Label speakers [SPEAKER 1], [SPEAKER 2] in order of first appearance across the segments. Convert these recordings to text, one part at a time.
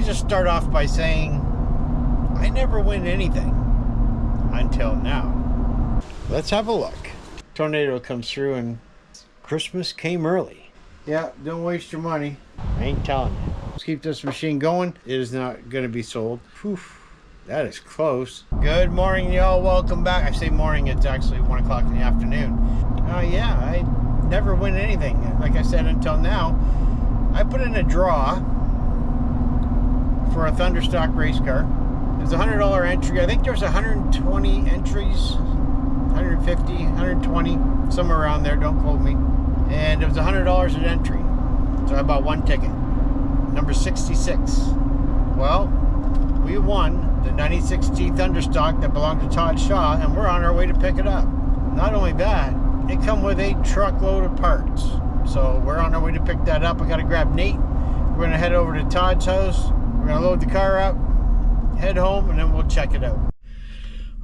[SPEAKER 1] me just start off by saying I never win anything until now. Let's have a look. Tornado comes through and Christmas came early. Yeah, don't waste your money. I ain't telling you. Let's keep this machine going. It is not going to be sold. Whew, that is close. Good morning, y'all. Welcome back. I say morning, it's actually 1 o'clock in the afternoon. Yeah, I never win anything. Like I said, until now. I put in a draw for a thunderstock race car. There's a $100 entry. I think there's 120 entries, 150, 120, somewhere around there. Don't quote me. And it was $100 an entry. So I bought one ticket. Number 66. Well, we won the 96T thunderstock that belonged to Todd Shaw, and we're on our way to pick it up. Not only that, it come with a truckload of parts. So we're on our way to pick that up. I got to grab Nate. We're going to head over to Todd's house. We're going to load the car up, head home, and then we'll check it out.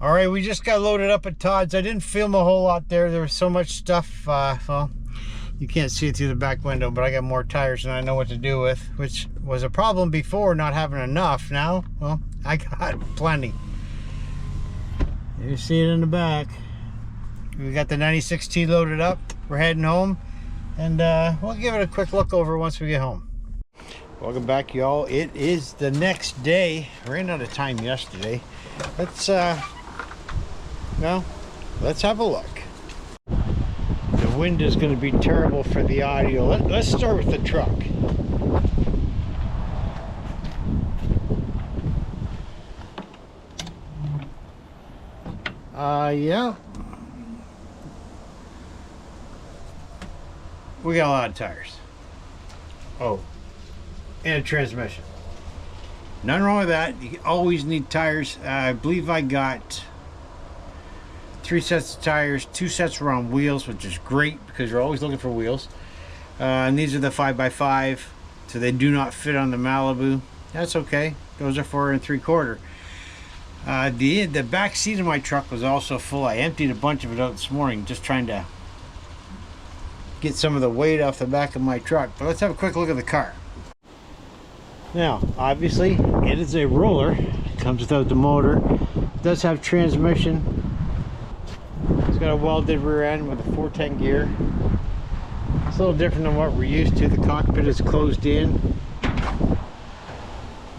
[SPEAKER 1] All right, we just got loaded up at Todd's. I didn't film a whole lot there. There was so much stuff. Well, you can't see it through the back window, but I got more tires than I know what to do with, which was a problem before, not having enough. Now, well, I got plenty. You see it in the back. We got the 96T loaded up. We're heading home, and we'll give it a quick look over once we get home. Welcome back, y'all. It is the next day. I ran out of time yesterday. Let's let's have a look. The wind is going to be terrible for the audio. Let's start with the truck. Yeah. We got a lot of tires. Oh, and a transmission. Nothing wrong with that. You always need tires. I believe I got 3 sets of tires. 2 sets were on wheels, which is great because you're always looking for wheels. And these are the 5x5, so they do not fit on the Malibu. That's okay. Those are 4 3/4. The back seat of my truck was also full. I emptied a bunch of it out this morning, just trying to get some of the weight off the back of my truck. But let's have a quick look at the car. Now, obviously, it is a roller. It comes without the motor. It does have transmission. It's got a welded rear end with a 410 gear. It's a little different than what we're used to. The cockpit is closed in.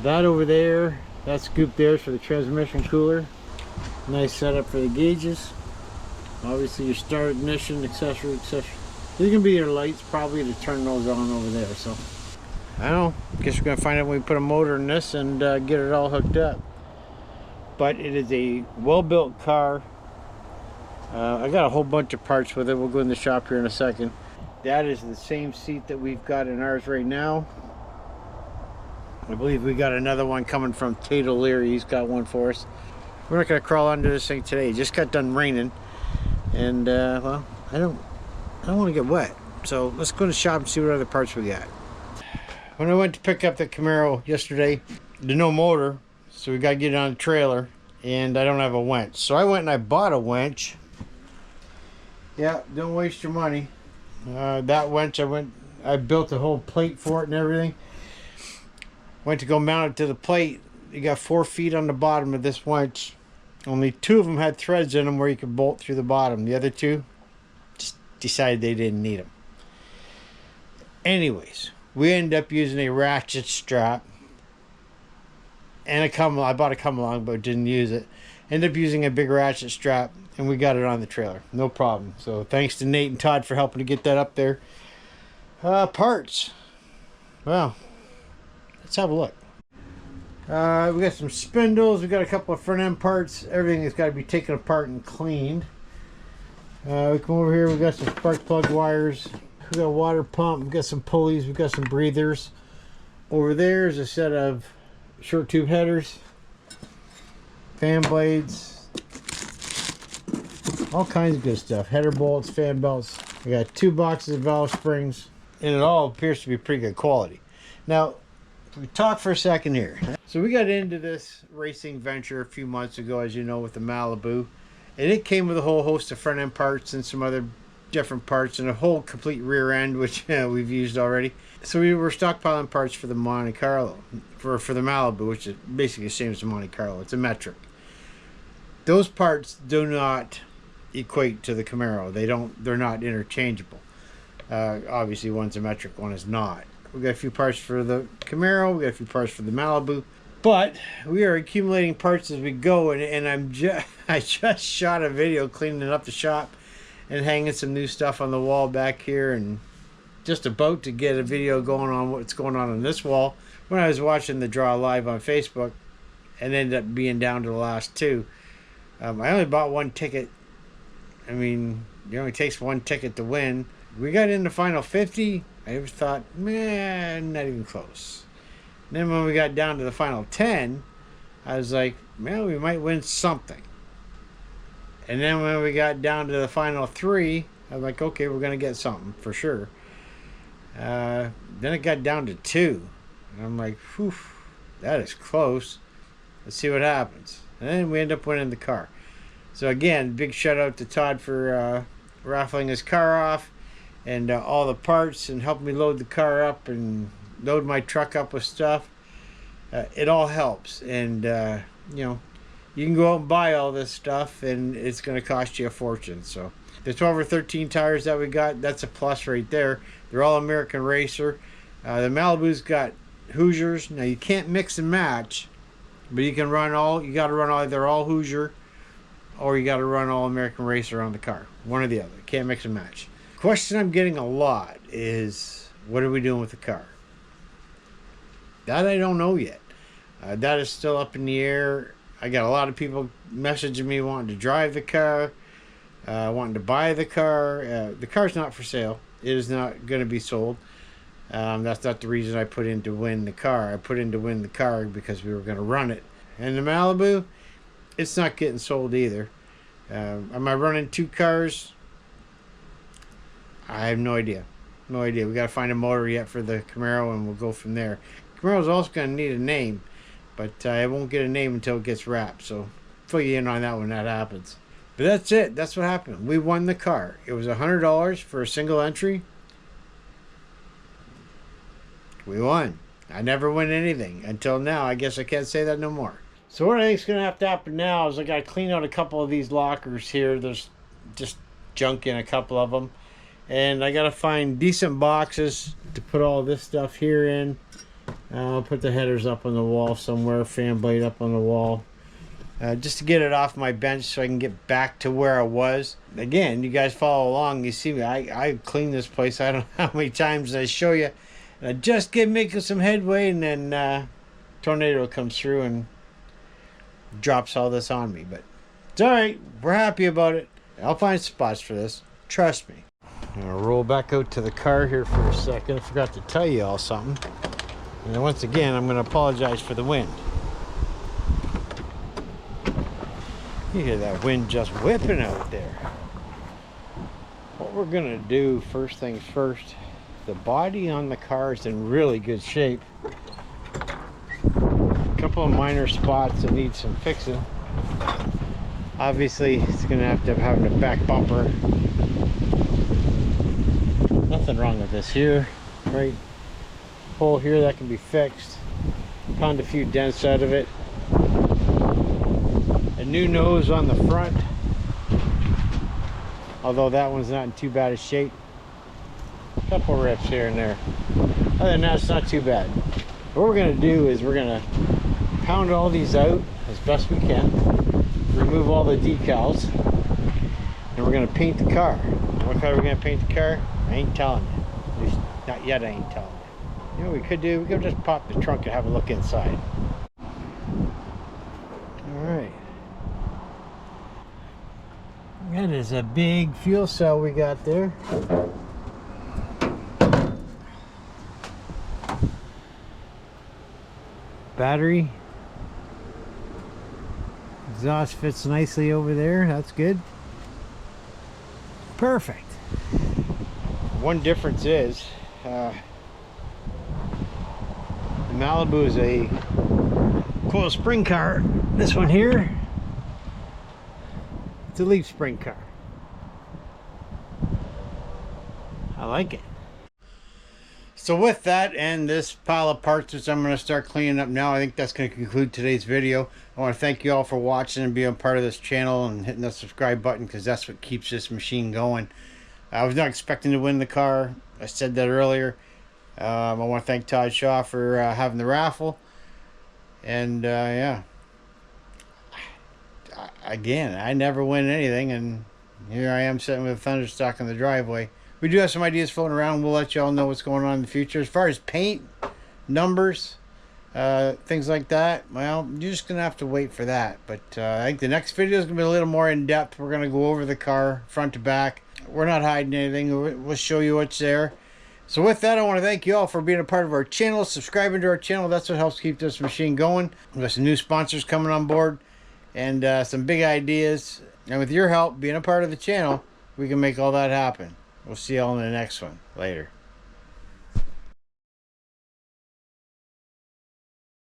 [SPEAKER 1] That over there, that scoop there is for the transmission cooler. Nice setup for the gauges. Obviously your start, ignition, accessory. These can be your lights probably to turn those on over there. So I don't know. Guess we're gonna find out when we put a motor in this and get it all hooked up. But it is a well-built car. I got a whole bunch of parts with it. We'll go in the shop here in a second. That is the same seat that we've got in ours right now. I believe we got another one coming from Tate O'Leary. He's got one for us. We're not gonna crawl under this thing today. It just got done raining, and well, I don't want to get wet. So let's go to the shop and see what other parts we got. When I went to pick up the Camaro yesterday, there's no motor, so we got to get it on the trailer, and I don't have a winch. So I went and I bought a winch. Yeah, don't waste your money. That winch, I built a whole plate for it and everything. Went to go mount it to the plate. You got 4 feet on the bottom of this winch. Only 2 of them had threads in them where you could bolt through the bottom. The other 2 just decided they didn't need them. Anyways, we ended up using a ratchet strap and I bought a come along but didn't use it. Ended up using a big ratchet strap and we got it on the trailer. No problem. So thanks to Nate and Todd for helping to get that up there. Parts. Well, let's have a look. We got some spindles. We got a couple of front end parts. Everything has got to be taken apart and cleaned. We come over here. We got some spark plug wires. We got a water pump. We got some pulleys. We got some breathers. Over there is a set of short tube headers, fan blades, all kinds of good stuff. Header bolts, fan belts. We got 2 boxes of valve springs, and it all appears to be pretty good quality. Now, we talk for a second here. So we got into this racing venture a few months ago, as you know, with the Malibu, and it came with a whole host of front end parts and some other different parts and a whole complete rear end, which we've used already. So we were stockpiling parts for the Monte Carlo, for the Malibu, which is basically the same as the Monte Carlo. It's a metric. Those parts do not equate to the Camaro. They're not interchangeable. Obviously one's a metric, one is not. We got a few parts for the Camaro, we got a few parts for the Malibu, but we are accumulating parts as we go. And I just shot a video cleaning up the shop and hanging some new stuff on the wall back here, and just about to get a video going on what's going on this wall when I was watching the draw live on Facebook, and ended up being down to the last two. I only bought one ticket. I mean, it only takes one ticket to win. We got in the final 50. I thought, man, not even close. And then when we got down to the final 10, I was like, man, we might win something. And then when we got down to the final 3, I'm like, okay, we're going to get something for sure. Then it got down to 2. And I'm like, whew, that is close. Let's see what happens. And then we end up winning the car. So again, big shout out to Todd for raffling his car off, and all the parts, and helping me load the car up and load my truck up with stuff. It all helps. And you know, you can go out and buy all this stuff and it's going to cost you a fortune. So the 12 or 13 tires that we got, that's a plus right there. They're all American Racer. The Malibu's got Hoosiers. Now you can't mix and match, but you can run all, you got to run either all Hoosier or you got to run all American Racer on the car. One or the other. Can't mix and match. Question I'm getting a lot is, what are we doing with the car? That I don't know yet. That is still up in the air. I got a lot of people messaging me wanting to drive the car, wanting to buy the car. The car's not for sale. It is not going to be sold. That's not the reason I put in to win the car. I put in to win the car because we were going to run it. And the Malibu, it's not getting sold either. Am I running 2 cars? I have no idea. No idea. We got to find a motor yet for the Camaro, and we'll go from there. Camaro's also going to need a name, but I won't get a name until it gets wrapped. So fill you in on that when that happens. But that's it. That's what happened. We won the car. It was $100 for a single entry. We won. I never win anything until now. I guess I can't say that no more. So what I think is going to have to happen now is I got to clean out a couple of these lockers here. There's just junk in a couple of them. And I got to find decent boxes to put all this stuff here in. I'll put the headers up on the wall somewhere, fan blade up on the wall. Just to get it off my bench so I can get back to where I was. Again, you guys follow along, you see me. I cleaned this place, I don't know how many times I show you. And I just get making some headway, and then tornado comes through and drops all this on me. But it's alright, we're happy about it. I'll find spots for this, trust me. I'm going to roll back out to the car here for a second. I forgot to tell you all something. And then once again, I'm going to apologize for the wind. You hear that wind just whipping out there. What we're going to do, first things first, the body on the car is in really good shape. A couple of minor spots that need some fixing. Obviously, it's going to have a back bumper. Nothing wrong with this here, right? Hole here that can be fixed. Found a few dents out of it. A new nose on the front, although that one's not in too bad a shape. A couple rips here and there. Other than that, it's not too bad. What we're going to do is we're going to pound all these out as best we can, remove all the decals, and we're going to paint the car. What color we're going to paint the car? I ain't telling you. At least not yet, I ain't telling you. You know what we could do? We could just pop the trunk and have a look inside. Alright. That is a big fuel cell we got there. Battery. Exhaust fits nicely over there. That's good. Perfect. One difference is the Malibu is a coil spring car. This one here, it's a leaf spring car. like it. So with that and this pile of parts, which I'm going to start cleaning up now, I think that's going to conclude today's video. I want to thank you all for watching and being part of this channel and hitting the subscribe button, because that's what keeps this machine going. I was not expecting to win the car. I said that earlier. I want to thank Todd Shaw for having the raffle. And yeah. Again, I never win anything, and here I am sitting with a thunderstock in the driveway. We do have some ideas floating around. We'll let you all know what's going on in the future. As far as paint, numbers, things like that, well, you're just going to have to wait for that. But I think the next video is going to be a little more in-depth. We're going to go over the car front to back. We're not hiding anything. We'll show you what's there. So with that, I want to thank you all for being a part of our channel, subscribing to our channel. That's what helps keep this machine going. We've got some new sponsors coming on board and some big ideas. And with your help, being a part of the channel, we can make all that happen. We'll see you all in the next one. Later.